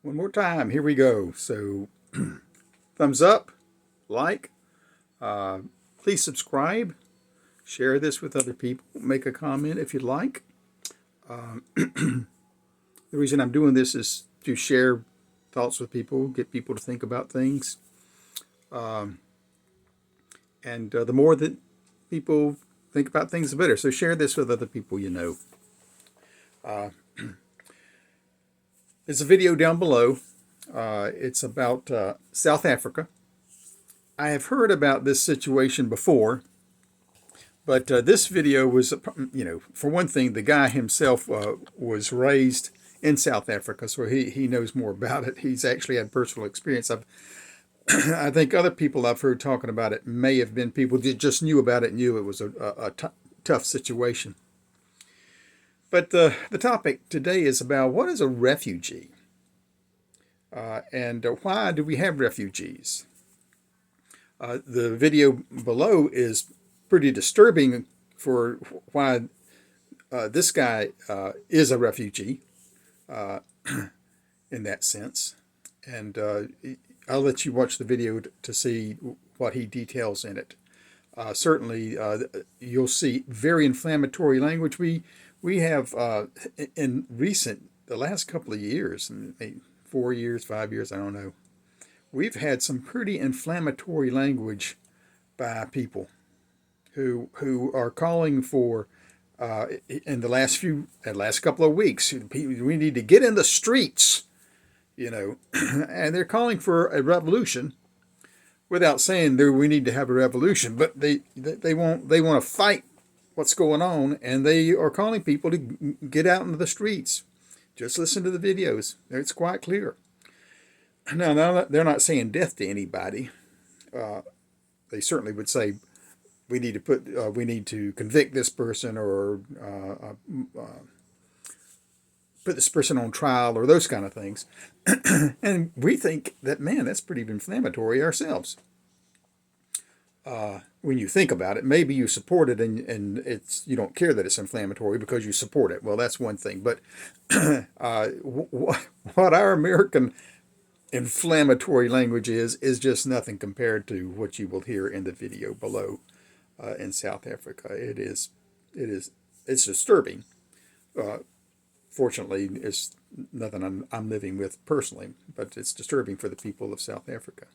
One more time. Here we go. So, thumbs up, like, uh, please subscribe, share this with other people, make a comment if you'd like. The reason I'm doing this is to share thoughts with people, get people to think about things. And the more that people think about things, the better. So, share this with other people you know. There's a video down below. It's about South Africa. I have heard about this situation before, but this video was, for one thing, the guy himself was raised in South Africa, so he knows more about it. He's actually had personal experience. I think other people I've heard talking about it may have been people that just knew about it, knew it was a tough situation. But the topic today is about what is a refugee, and why do we have refugees? The video below is pretty disturbing for why this guy is a refugee in that sense. And I'll let you watch the video to see what he details in it. Certainly, you'll see very inflammatory language. We have in the last couple of years, maybe 4 years, 5 years, I don't know, we've had some pretty inflammatory language by people who are calling for in the last couple of weeks, we need to get in the streets, and they're calling for a revolution without saying we need to have a revolution, but they want to fight what's going on, and they are calling people to get out into the streets. Just listen to the videos; it's quite clear. Now they're not saying death to anybody. They certainly would say we need to convict this person or put this person on trial or those kind of things. And we think that, man, that's pretty inflammatory ourselves. When you think about it, maybe you support it and you don't care that it's inflammatory because you support it. Well, that's one thing. But what our American inflammatory language is just nothing compared to what you will hear in the video below in South Africa. It's disturbing. Fortunately, it's nothing I'm living with personally, but it's disturbing for the people of South Africa.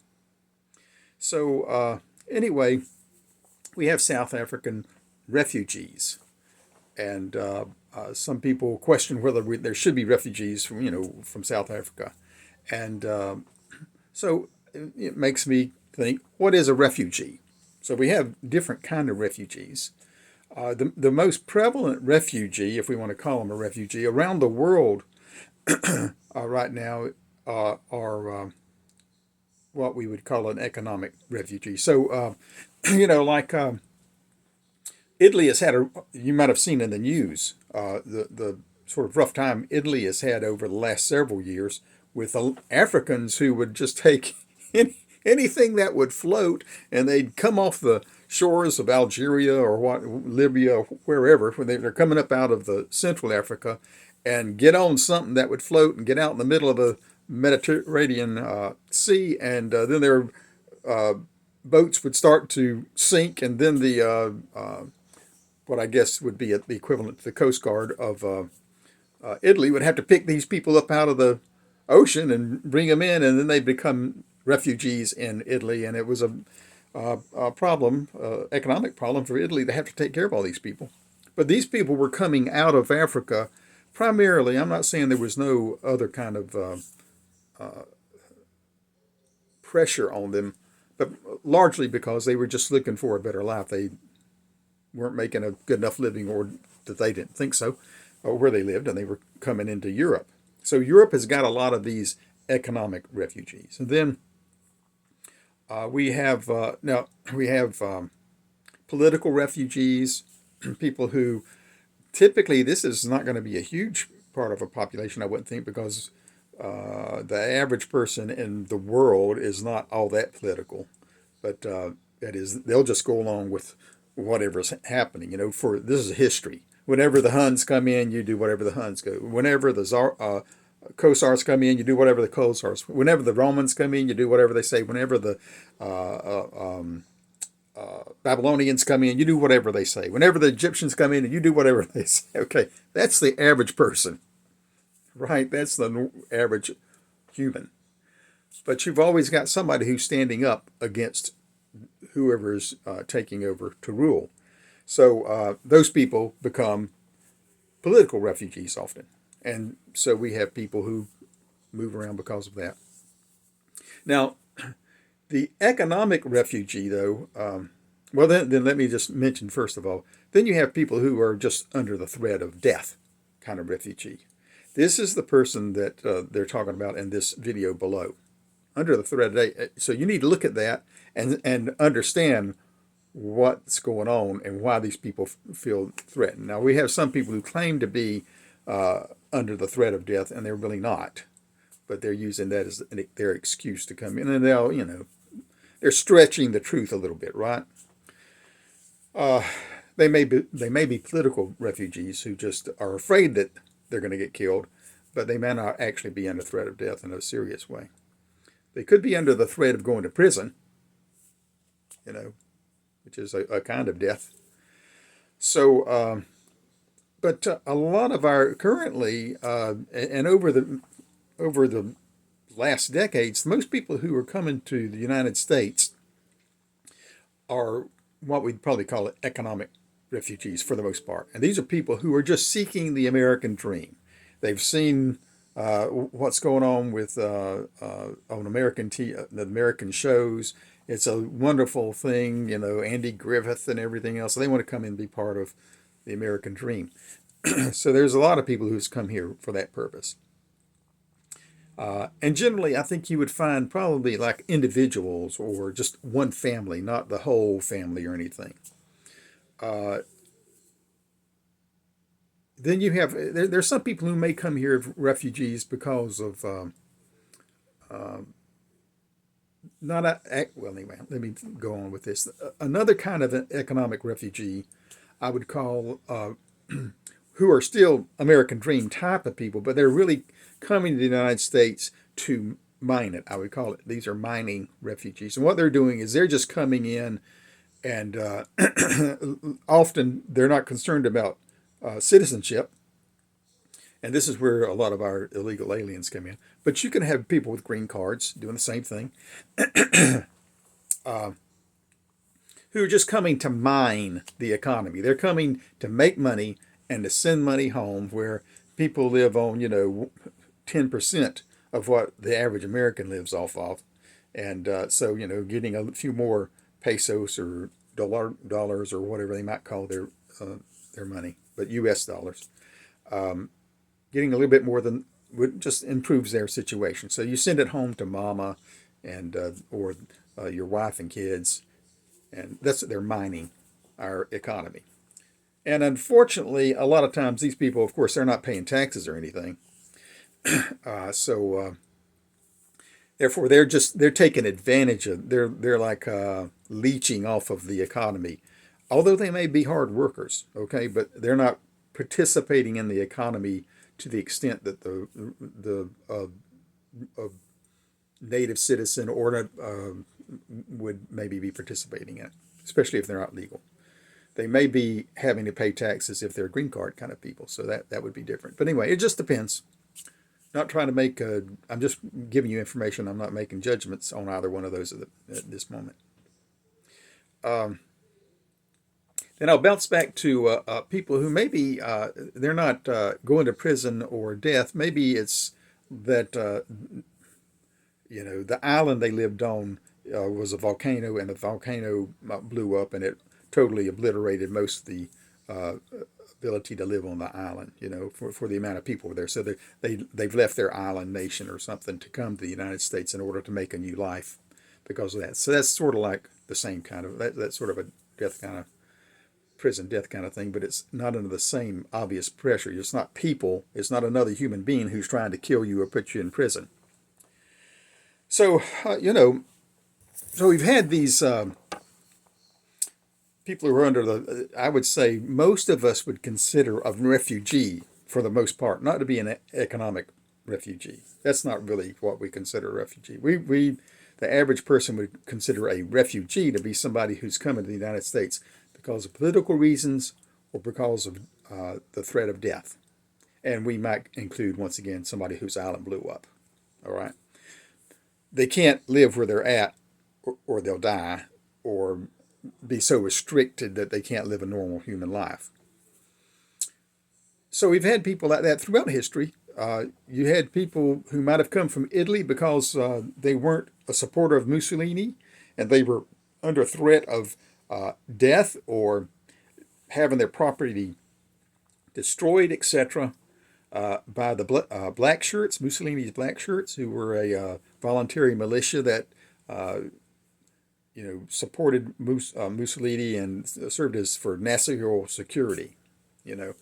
So anyway, we have South African refugees, and some people question whether there should be refugees from South Africa, and so it makes me think, what is a refugee? So we have different kind of refugees. The most prevalent refugee, if we want to call them a refugee, around the world right now are what we would call an economic refugee. So, like Italy has had you might have seen in the news, the sort of rough time Italy has had over the last several years with Africans who would just take anything that would float, and they'd come off the shores of Algeria or Libya, wherever, when they're coming up out of the Central Africa, and get on something that would float and get out in the middle of the Mediterranean Sea, and then their boats would start to sink, and then the what I guess would be the equivalent to the Coast Guard of Italy would have to pick these people up out of the ocean and bring them in, and then they become refugees in Italy, and it was a problem, economic problem for Italy to have to take care of all these people. But these people were coming out of Africa primarily. I'm not saying there was no other kind of pressure on them, but largely because they were just looking for a better life. They weren't making a good enough living, or that they didn't think so, where they lived, and they were coming into Europe. So Europe has got a lot of these economic refugees. And then we have political refugees, people who typically, this is not going to be a huge part of a population, I wouldn't think, because the average person in the world is not all that political. But that is, they'll just go along with whatever's happening. For this is history. Whenever the Huns come in, you do whatever the Huns go. Whenever the cossacks come in, you do whatever the cossacks. Whenever the Romans come in, you do whatever they say. Whenever the Babylonians come in, you do whatever they say. Whenever the Egyptians come in, you do whatever they say. Okay, that's the average person, right? That's the average human. But you've always got somebody who's standing up against whoever's taking over to rule. So those people become political refugees often. And so we have people who move around because of that. Now, the economic refugee, though, well, then let me just mention, first of all, then you have people who are just under the threat of death kind of refugee. This is the person that they're talking about in this video below. Under the threat of death. So you need to look at that and understand what's going on and why these people feel threatened. Now, we have some people who claim to be under the threat of death, and they're really not. But they're using that as their excuse to come in, and they're stretching the truth a little bit, right? They may be political refugees who just are afraid that they're going to get killed, but they may not actually be under threat of death in a serious way. They could be under the threat of going to prison, which is a kind of death. So, but a lot of our currently and over the last decades, most people who are coming to the United States are what we'd probably call economic refugees for the most part. And these are people who are just seeking the American dream. They've seen what's going on with on the American shows. It's a wonderful thing, Andy Griffith and everything else. So they want to come in and be part of the American dream. So there's a lot of people who's come here for that purpose. And generally, I think you would find probably like individuals or just one family, not the whole family or anything. Then you have, there's some people who may come here as refugees because of, well, anyway, let me go on with this. Another kind of an economic refugee I would call, who are still American dream type of people, but they're really coming to the United States to mine it, I would call it. These are mining refugees. And what they're doing is they're just coming in, and often they're not concerned about citizenship. And this is where a lot of our illegal aliens come in. But you can have people with green cards doing the same thing, who are just coming to mine the economy. They're coming to make money and to send money home, where people live on, 10% of what the average American lives off of. And so, getting a few more pesos or dollars or whatever they might call their money, but U.S. dollars, getting a little bit more than would just improves their situation. So you send it home to mama and or your wife and kids, and they're mining our economy. And unfortunately, a lot of times these people, of course, they're not paying taxes or anything. Therefore, they're taking advantage of, they're like leeching off of the economy. Although they may be hard workers, okay, but they're not participating in the economy to the extent that the native citizen or would maybe be participating in it, especially if they're not legal. They may be having to pay taxes if they're green card kind of people, so that would be different. But anyway, it just depends. Not trying to make I'm just giving you information. I'm not making judgments on either one of those at this moment. Then I'll bounce back to people who maybe they're not going to prison or death. Maybe it's that the island they lived on was a volcano, and the volcano blew up, and it totally obliterated most of the ability to live on the island, for the amount of people there. So they've left their island nation or something to come to the United States in order to make a new life because of that. So that's sort of like the same kind of, that's sort of a death kind of, prison death kind of thing, but it's not under the same obvious pressure. It's not people, it's not another human being who's trying to kill you or put you in prison. So, so we've had these people who are under I would say most of us would consider a refugee for the most part, not to be an economic refugee. That's not really what we consider a refugee. The average person would consider a refugee to be somebody who's coming to the United States because of political reasons or because of the threat of death. And we might include, once again, somebody whose island blew up. All right. They can't live where they're at, or they'll die, or be so restricted that they can't live a normal human life. So we've had people like that throughout history. You had people who might have come from Italy because they weren't a supporter of Mussolini and they were under threat of death or having their property destroyed, etc., by the black shirts, Mussolini's black shirts, who were a voluntary militia that supported Mussolini and served as for national security, and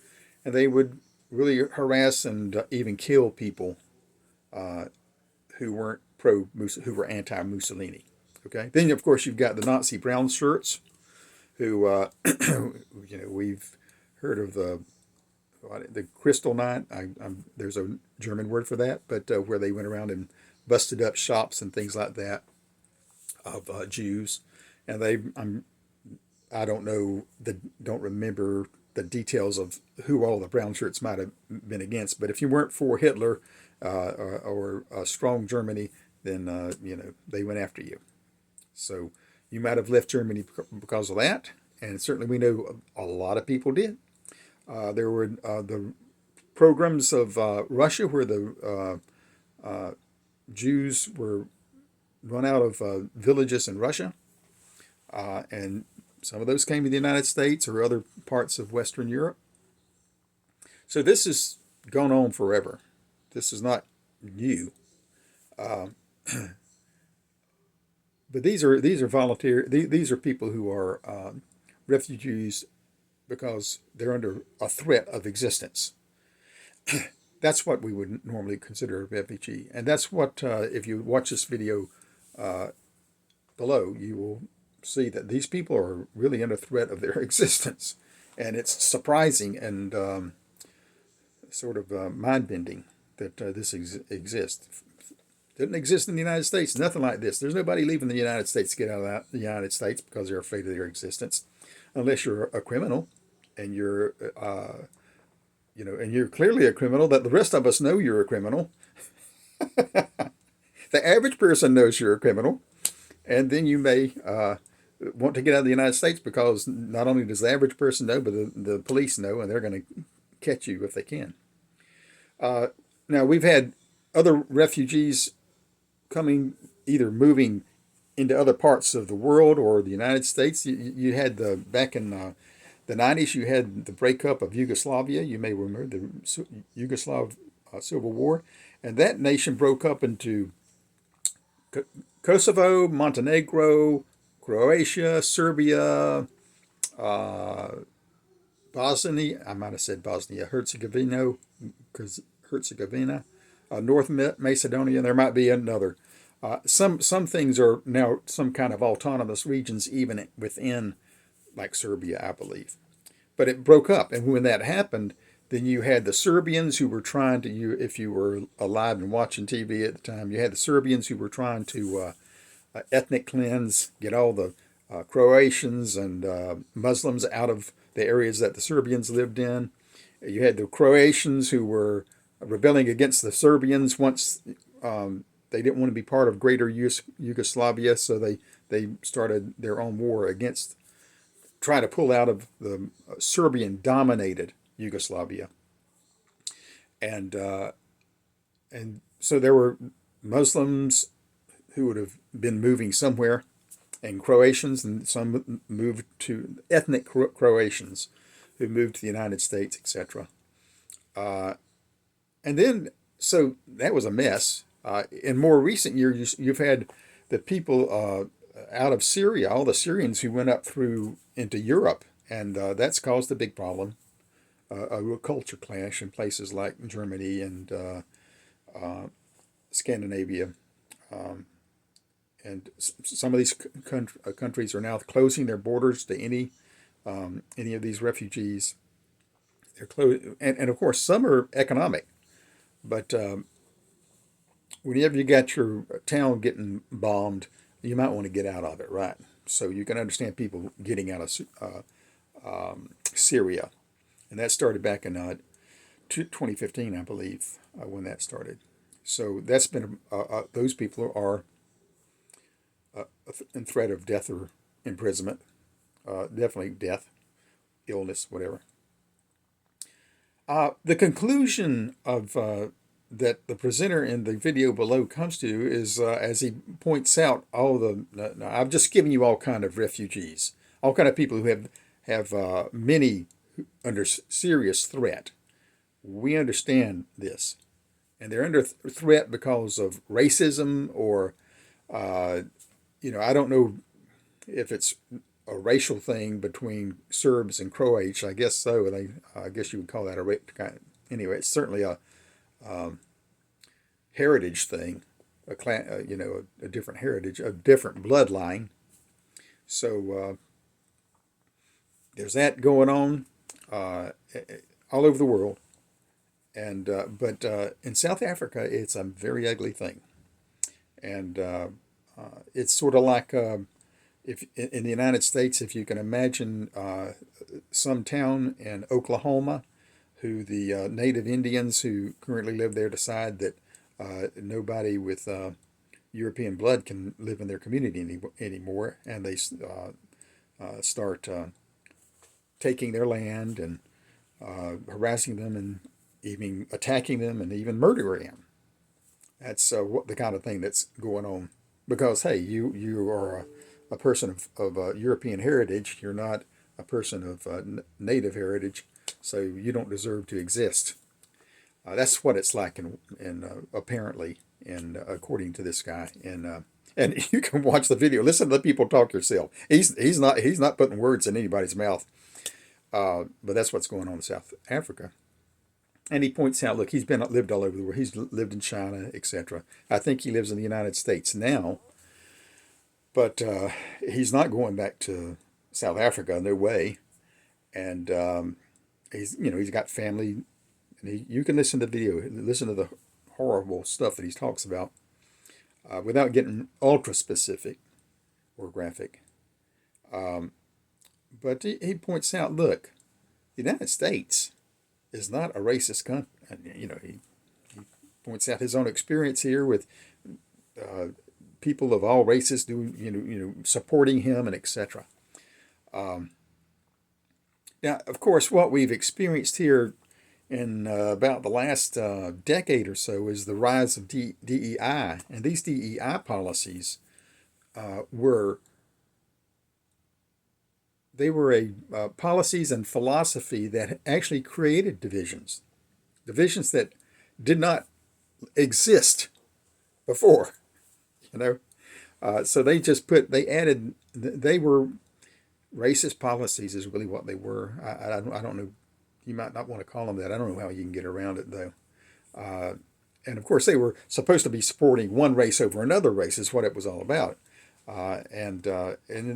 they would really harass and even kill people who weren't who were anti-Mussolini. Okay. Then of course you've got the Nazi brown shirts, who we've heard of the Crystal Night. There's a German word for that, but where they went around and busted up shops and things like that of Jews, and I don't remember the details of who all the brown shirts might have been against, but if you weren't for Hitler or strong Germany, then they went after you. So you might have left Germany because of that, and certainly we know a lot of people did. There were the programs of Russia where the Jews were run out of villages in Russia, and some of those came to the United States or other parts of Western Europe. So this has gone on forever. This is not new. But these are volunteer. These are people who are refugees because they're under a threat of existence. That's what we would normally consider a refugee, and that's what if you watch this video below, you will see that these people are really under threat of their existence, and it's surprising and sort of mind-bending that this exists. Didn't exist in the United States. Nothing like this. There's nobody leaving the United States to get out of the United States because they're afraid of their existence, unless you're a criminal, and you're and you're clearly a criminal that the rest of us know you're a criminal. The average person knows you're a criminal, and then you may want to get out of the United States because not only does the average person know, but the police know, and they're going to catch you if they can. Now, we've had other refugees either moving into other parts of the world or the United States. You had back in the 90s, you had the breakup of Yugoslavia. You may remember the Yugoslav Civil War, and that nation broke up into Kosovo, Montenegro, Croatia, Serbia, Bosnia. I might have said Bosnia, Herzegovina, North Macedonia. There might be another. Some things are now some kind of autonomous regions, even within, like Serbia, I believe. But it broke up, and when that happened, then you had the Serbians who were trying to, if you were alive and watching TV at the time, you had the Serbians who were trying to ethnic cleanse, get all the Croatians and Muslims out of the areas that the Serbians lived in. You had the Croatians who were rebelling against the Serbians once they didn't want to be part of greater Yugoslavia, so they started their own war against, try to pull out of the Serbian-dominated Yugoslavia. And so there were Muslims who would have been moving somewhere, and Croatians, and some moved to ethnic Croatians who moved to the United States, etc. And then, so that was a mess. In more recent years, you've had the people out of Syria, all the Syrians who went up through into Europe, and that's caused a big problem, a real culture clash in places like Germany and Scandinavia. And some of these countries are now closing their borders to any of these refugees. They're closed, and of course some are economic, but whenever you got your town getting bombed, you might want to get out of it, right? So you can understand people getting out of Syria, and that started back in 2015, I believe, when that started. So that's been those people are in threat of death or imprisonment, definitely death, illness, whatever. The conclusion of that the presenter in the video below comes to is, as he points out, all the. No, I've just given you all kind of refugees, all kind of people who have many under serious threat. We understand this, and they're under threat because of racism or, uh, I don't know if it's a racial thing between Serbs and Croats. I guess so. I guess you would call that a race. Anyway, it's certainly a heritage thing, a clan, a different heritage, a different bloodline. So there's that going on all over the world, and but in South Africa, it's a very ugly thing, and it's sort of like if in the United States, if you can imagine some town in Oklahoma, who the native Indians who currently live there decide that nobody with European blood can live in their community anymore, and they start taking their land and harassing them and even attacking them and even murdering them. That's what the kind of thing that's going on. Because hey, you are a person of European heritage. You're not a person of native heritage, so you don't deserve to exist. That's what it's like in apparently, and according to this guy. And you can watch the video. Listen to the people talk yourself. He's not putting words in anybody's mouth. But that's what's going on in South Africa. And he points out, look, he's lived all over the world. He's lived in China, etc. I think he lives in the United States now, but he's not going back to South Africa. No way. And he's got family. And you can listen to the video, listen to the horrible stuff that he talks about, without getting ultra specific or graphic. But he points out, look, the United States is not a racist country. He points out his own experience here with people of all races supporting him and etc. Now, of course, what we've experienced here in about the last decade or so is the rise of DEI, and these DEI policies were policies and philosophy that actually created divisions that did not exist before, So they were racist policies is really what they were. I don't know. You might not want to call them that. I don't know how you can get around it though. And of course, they were supposed to be supporting one race over another race is what it was all about. And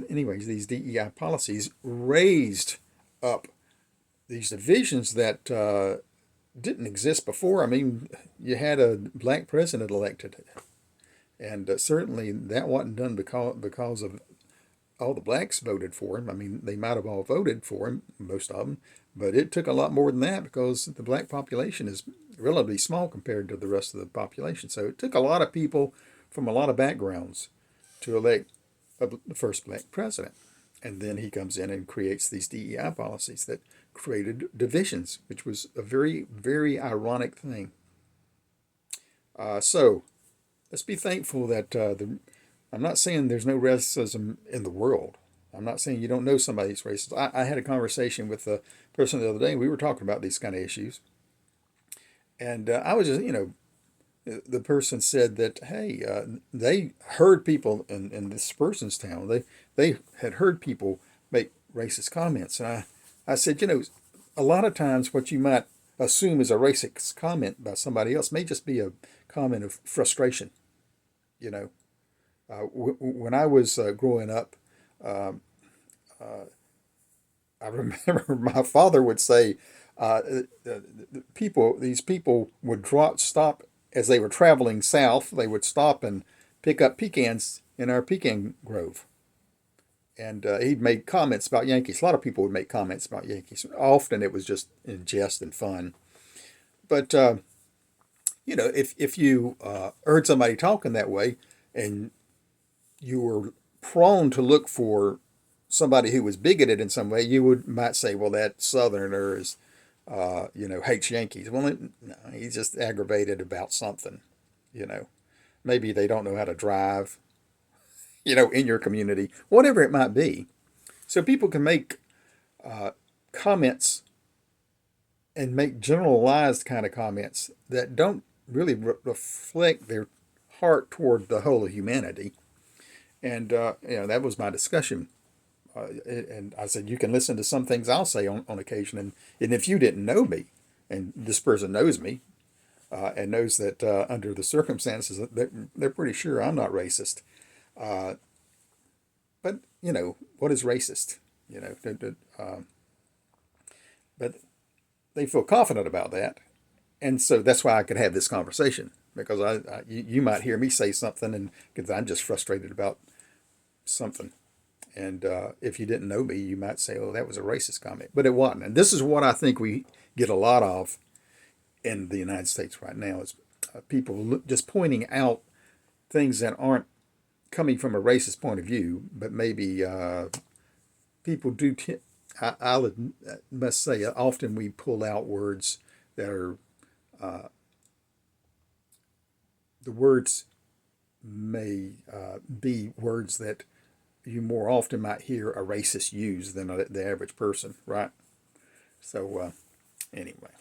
anyways, these DEI policies raised up these divisions that didn't exist before. I mean, you had a black president elected, and certainly that wasn't done because of all the blacks voted for him. I mean, they might have all voted for him, most of them, but it took a lot more than that because the black population is relatively small compared to the rest of the population. So it took a lot of people from a lot of backgrounds to elect the first black president. And then he comes in and creates these DEI policies that created divisions, which was a very, very ironic thing. So let's be thankful that I'm not saying there's no racism in the world. I'm not saying you don't know somebody's racist. I had a conversation with a person the other day. We were talking about these kind of issues. And I was just, the person said that, hey, they heard people in this person's town, they had heard people make racist comments. And I said, a lot of times what you might assume is a racist comment by somebody else may just be a comment of frustration. When I was growing up, I remember my father would say, these people would stop as they were traveling south, they would stop and pick up pecans in our pecan grove. And he'd made comments about Yankees. A lot of people would make comments about Yankees. Often it was just in jest and fun. But if you heard somebody talking that way, and you were prone to look for somebody who was bigoted in some way, you might say, well, that Southerner is, hates Yankees. Well, no, he's just aggravated about something. You know, maybe they don't know how to drive. In your community, whatever it might be. So people can make comments and make generalized kind of comments that don't really reflect their heart toward the whole of humanity. And that was my discussion. And I said, you can listen to some things I'll say on occasion, and if you didn't know me, and this person knows me, and knows that under the circumstances, they're pretty sure I'm not racist. But what is racist? But they feel confident about that, and so that's why I could have this conversation, because you might hear me say something, and because I'm just frustrated about something, and if you didn't know me, you might say, "Oh, that was a racist comment," but it wasn't. And this is what I think we get a lot of in the United States right now is people just pointing out things that aren't coming from a racist point of view, but maybe people do. I must say, often we pull out words that are the words may be words that you more often might hear a racist use than the average person, right? So anyway,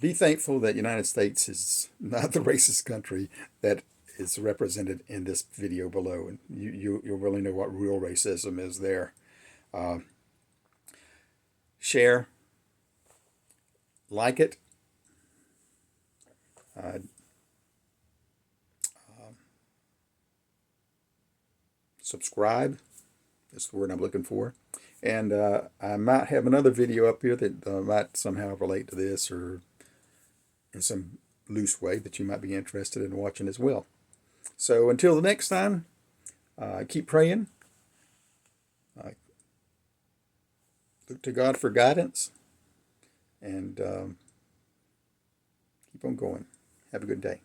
be thankful that United States is not the racist country that is represented in this video below, and you'll really know what real racism is there. Share, like it. Subscribe. That's the word I'm looking for. And I might have another video up here that might somehow relate to this, or in some loose way that you might be interested in watching as well. So until the next time, keep praying. Look to God for guidance, and keep on going. Have a good day.